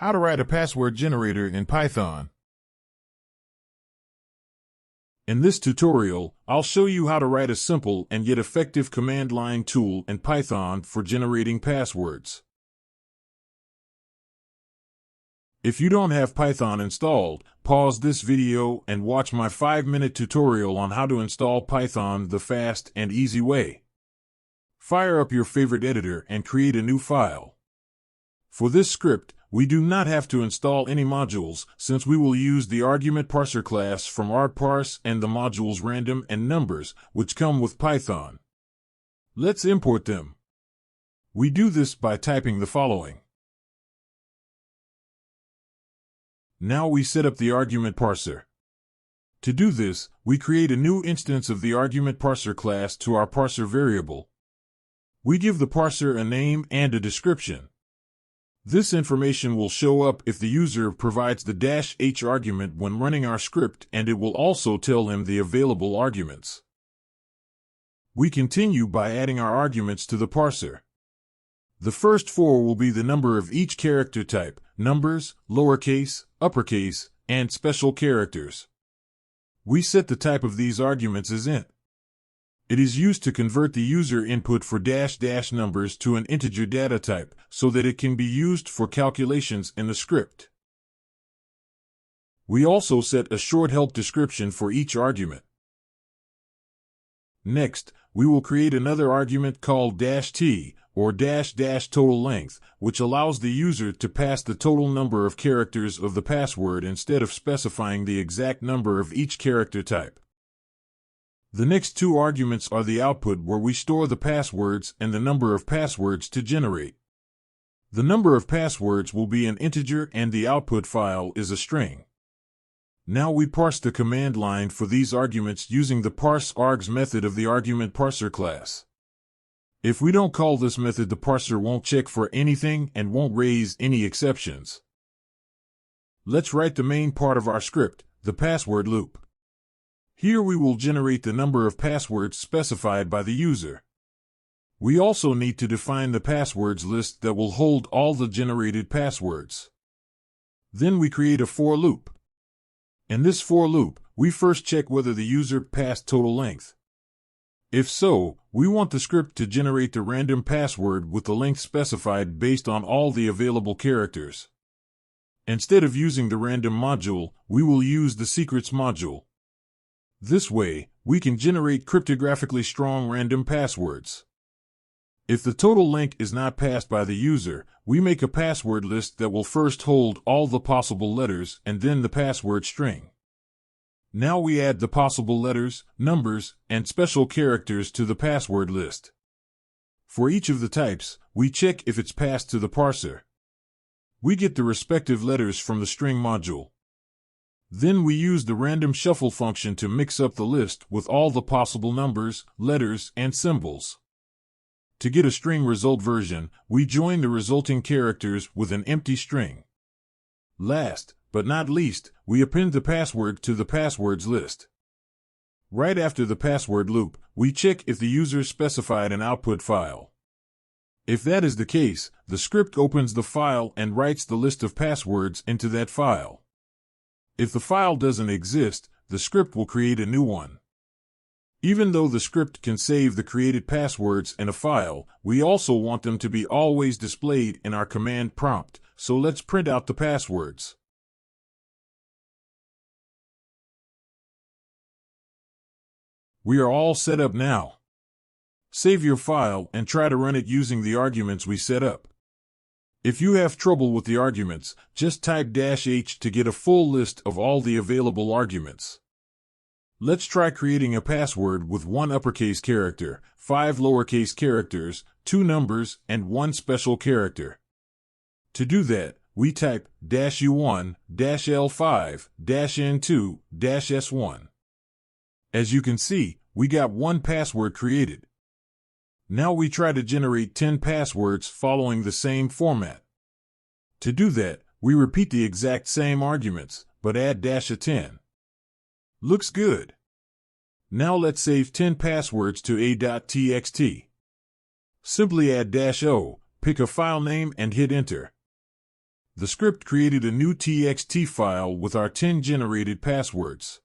How to write a password generator in Python. In this tutorial, I'll show you how to write a simple and yet effective command line tool in Python for generating passwords. If you don't have Python installed, pause this video and watch my 5-minute tutorial on how to install Python the fast and easy way. Fire up your favorite editor and create a new file. For this script, we do not have to install any modules, since we will use the argument parser class from argparse and the modules random and numbers, which come with Python. Let's import them. We do this by typing the following. Now we set up the argument parser. To do this, we create a new instance of the argument parser class to our parser variable. We give the parser a name and a description. This information will show up if the user provides the -h argument when running our script, and it will also tell him the available arguments. We continue by adding our arguments to the parser. The first 4 will be the number of each character type: numbers, lowercase, uppercase, and special characters. We set the type of these arguments as int. It is used to convert the user input for -- numbers to an integer data type, so that it can be used for calculations in the script. We also set a short help description for each argument. Next, we will create another argument called -t, or -- total length, which allows the user to pass the total number of characters of the password instead of specifying the exact number of each character type. The next 2 arguments are the output, where we store the passwords, and the number of passwords to generate. The number of passwords will be an integer and the output file is a string. Now we parse the command line for these arguments using the parse args method of the argument parser class. If we don't call this method, the parser won't check for anything and won't raise any exceptions. Let's write the main part of our script, the password loop. Here we will generate the number of passwords specified by the user. We also need to define the passwords list that will hold all the generated passwords. Then we create a for loop. In this for loop, we first check whether the user passed total length. If so, we want the script to generate the random password with the length specified based on all the available characters. Instead of using the random module, we will use the secrets module. This way, we can generate cryptographically strong random passwords. If the total length is not passed by the user, we make a password list that will first hold all the possible letters and then the password string. Now we add the possible letters, numbers, and special characters to the password list. For each of the types, we check if it's passed to the parser. We get the respective letters from the string module. Then we use the random shuffle function to mix up the list with all the possible numbers, letters, and symbols. To get a string result version, we join the resulting characters with an empty string. Last, but not least, we append the password to the passwords list. Right after the password loop, we check if the user specified an output file. If that is the case, the script opens the file and writes the list of passwords into that file. If the file doesn't exist, the script will create a new one. Even though the script can save the created passwords in a file, we also want them to be always displayed in our command prompt, so let's print out the passwords. We are all set up now. Save your file and try to run it using the arguments we set up. If you have trouble with the arguments, just type -h to get a full list of all the available arguments. Let's try creating a password with 1 uppercase character, 5 lowercase characters, 2 numbers, and 1 special character. To do that, we type -u1, -l5, -n2, -s1. As you can see, we got 1 password created. Now we try to generate 10 passwords following the same format. To do that, we repeat the exact same arguments, but add -10. Looks good. Now let's save 10 passwords to a.txt. Simply add -o, pick a file name and hit enter. The script created a new TXT file with our 10 generated passwords.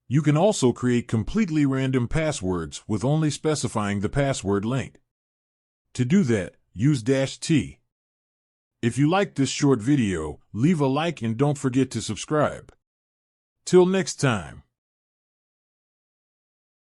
You can also create completely random passwords with only specifying the password length. To do that, use -t. If you liked this short video, leave a like and don't forget to subscribe. Till next time.